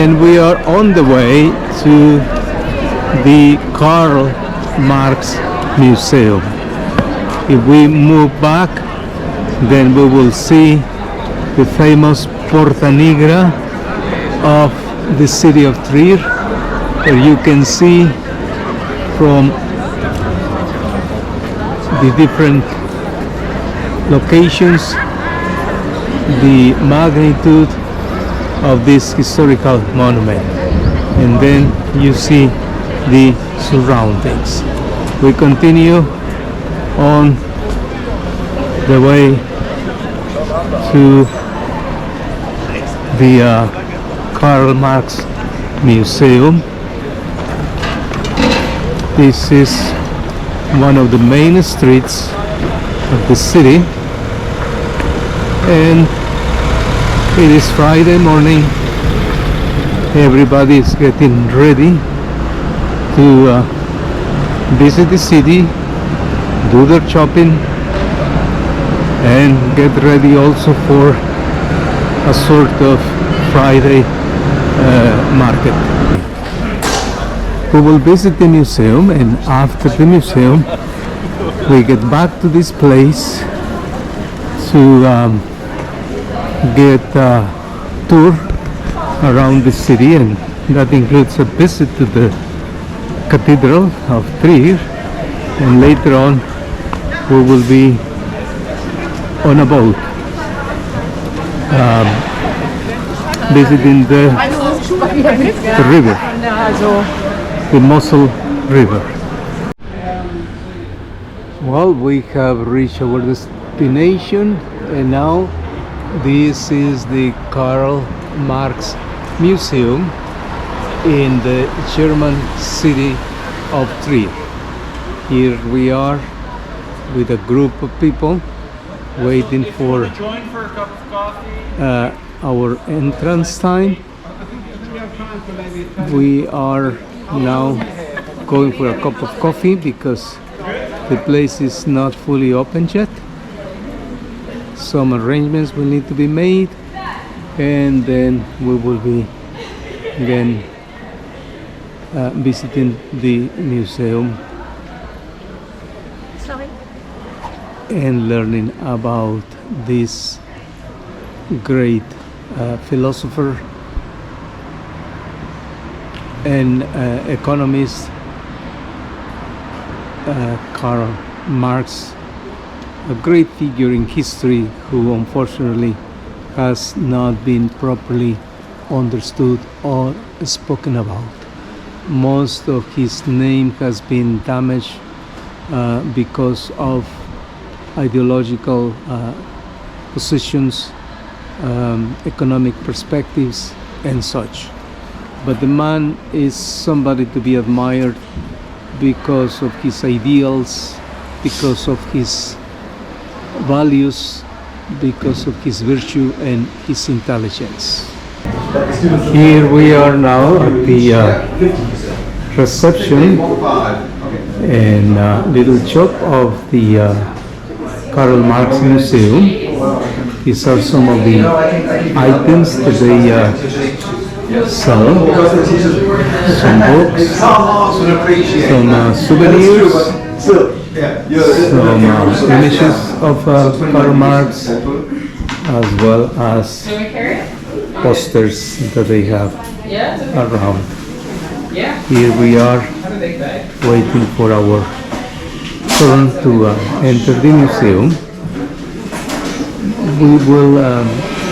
and we are on the way to the Karl Marx Museum. If we move back, then we will see the famous Porta Nigra of the city of Trier, where you can see from the different locations the magnitude of this historical monument, and then you see the surroundings. We continue on the way to the Karl Marx Museum. This is one of the main streets of the city, and it is Friday morning. Everybody is getting ready to visit the city, do their shopping, and get ready also for a sort of Friday market. We will visit the museum, and after the museum we get back to this place to get a tour around the city, and that includes a visit to the Cathedral of Trier, and later on we will be on a boat visiting the river, the Mosel River. Well, we have reached our destination, and now this is the Karl Marx Museum in the German city of Trier. Here we are with a group of people waiting for our entrance time. We are now going for a cup of coffee because the place is not fully open yet. Some arrangements will need to be made, and then we will be again visiting the museum and learning about this great philosopher and economist, Karl Marx, a great figure in history who unfortunately has not been properly understood or spoken about. Most of his name has been damaged because of ideological positions, economic perspectives, and such. But the man is somebody to be admired because of his ideals, because of his values, because of his virtue and his intelligence. Here we are now at the reception and little shop of the Karl Marx Museum. These are some of the items that they sell. Some books, some souvenirs, some images of Karl Marx, as well as posters that they have around. Here we are waiting for our turn to enter the museum. We will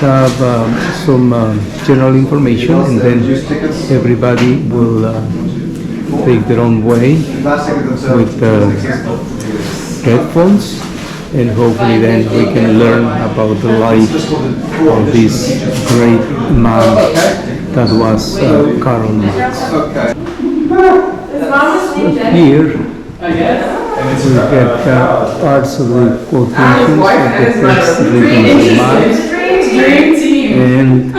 have some general information, and then everybody will take their own way with headphones, and hopefully then we can learn about the life of this great man that was Karl Marx. Here we get parts of the quotations of the text written by Marx, and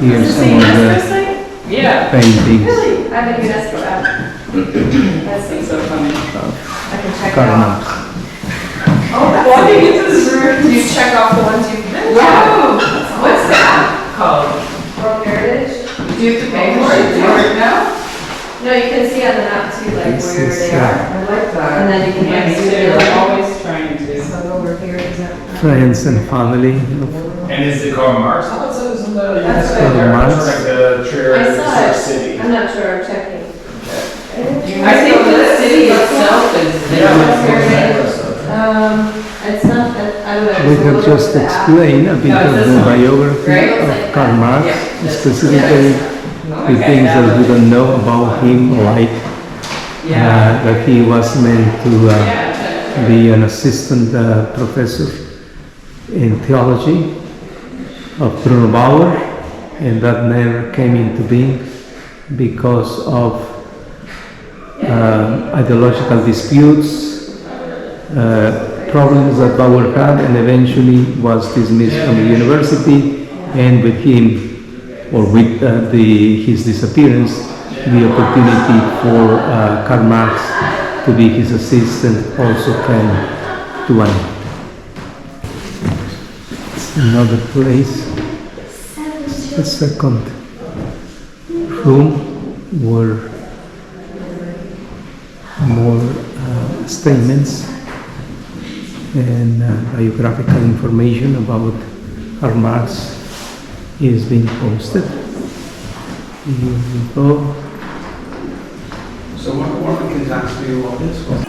here's some of the paintings of Karl Marx. Walking into this room, do you check off the ones you've been to? What's that called? Do you have to pay for it? Do you have it now? No, you can see on the map too, like This where is, they are. I like that. And then you can Yeah, like me see too. the I'm always trying to. So over here is that. friends and family. And is the Karl Marx house isn't the That's UNESCO what I- heritage Marx? or like the Trail I saw it. City? I'm not sure, I'm checking. I think the city itself is. It's not that, I don't know. We it's a have little just bit of that. explained a bit No, of this the one. biography Right? of Karl Marx, Yeah. specifically the things that we don't know about him, like that he was meant to be an assistant professor in theology of Bruno Bauer, and that never came into being because of ideological disputes, problems that Bauer had, and eventually was dismissed from the university, and with him, or with his disappearance, the opportunity for Karl Marx to be his assistant also came to an end. Another place, the second room were more statements and biographical information about Karl Marx is being posted. Here we go. So what we can ask you about this one?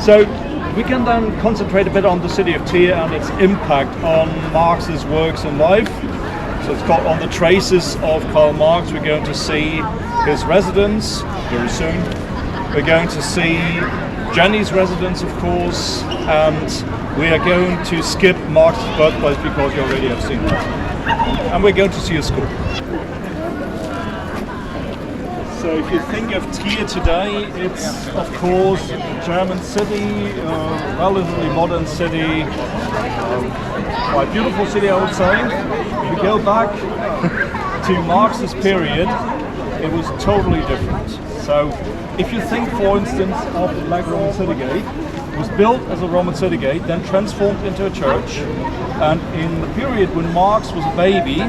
So we can then concentrate a bit on the city of Trier and its impact on Marx's works and life. So it's called On the Traces of Karl Marx. We're going to see his residence very soon. We're going to see Jenny's residence, of course, and we are going to skip Marx's birthplace because you already have seen that. And we're going to see a school. So if you think of Trier today, it's of course a German city, a relatively modern city, quite beautiful city I would say. If you go back to Marx's period, it was totally different. So if you think, for instance, of the Black Roman City Gate, it was built as a Roman city gate, then transformed into a church, and in the period when Marx was a baby,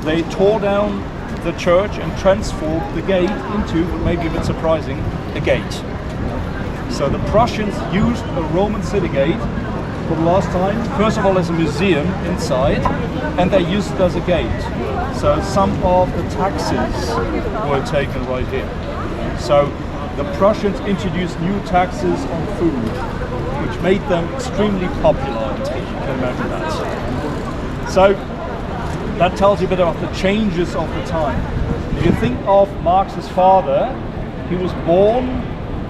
they tore down the church and transformed the gate into, maybe a bit surprising, a gate. So the Prussians used a Roman city gate for the last time, first of all as a museum inside, and they used it as a gate. So some of the taxes were taken right here. So the Prussians introduced new taxes on food, which made them extremely popular. You can imagine that. So that tells you a bit about the changes of the time. If you think of Marx's father, he was born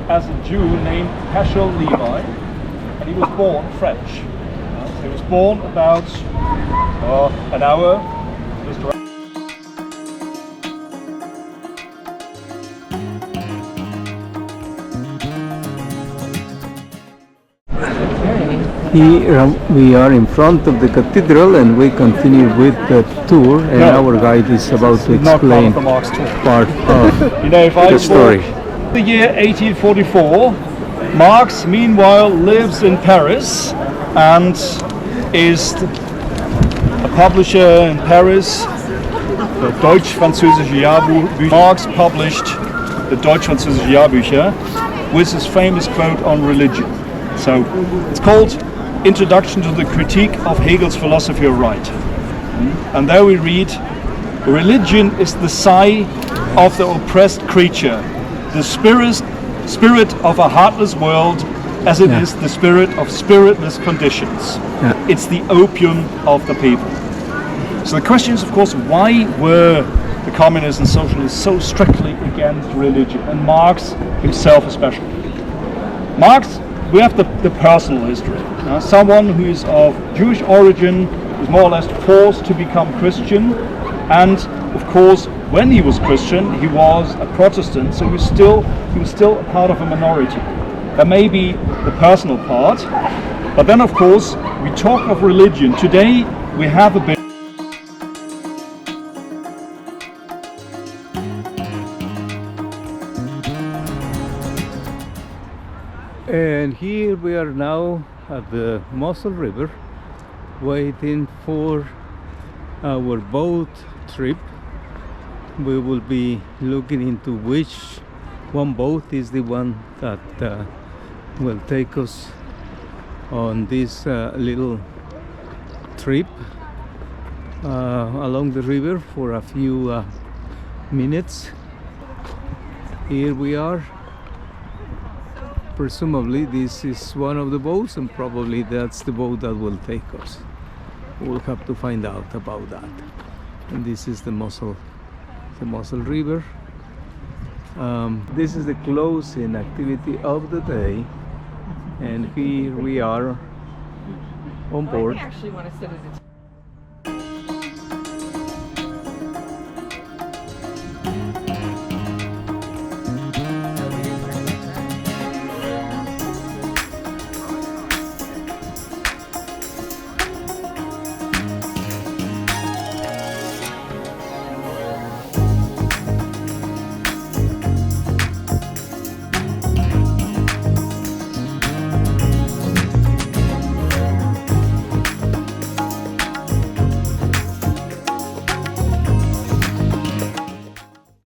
as a Jew named Heschel Levi, and he was born French. So he was born about an hour just around. Here we are in front of the cathedral and we continue with the tour, and our guide is about to explain part of You know, if I the story. The year 1844, Marx meanwhile lives in Paris and is a publisher in Paris, the Deutsch-Französische Jahrbücher. Marx published the Deutsch-Französische Jahrbücher with his famous quote on religion. So it's called Introduction to the Critique of Hegel's Philosophy of Right. And there we read, religion is the sigh of the oppressed creature, the spirit of a heartless world as it is the spirit of spiritless conditions. It's the opium of the people. So the question is, of course, why were the communists and socialists so strictly against religion, and Marx himself especially? Marx, we have the personal history. Someone who is of Jewish origin was more or less forced to become Christian, and of course when he was Christian he was a Protestant, so he was still a part of a minority. That may be the personal part, but then of course we talk of religion. Today we have a bit. And here we are now at the Mosel River, waiting for our boat trip. We will be looking into which one boat is the one that will take us on this little trip along the river for a few minutes. Here we are. Presumably this is one of the boats, and probably that's the boat that will take us. We'll have to find out about that. And this is the Mosel River. This is the closing activity of the day, and here we are on board. I actually want to sit as a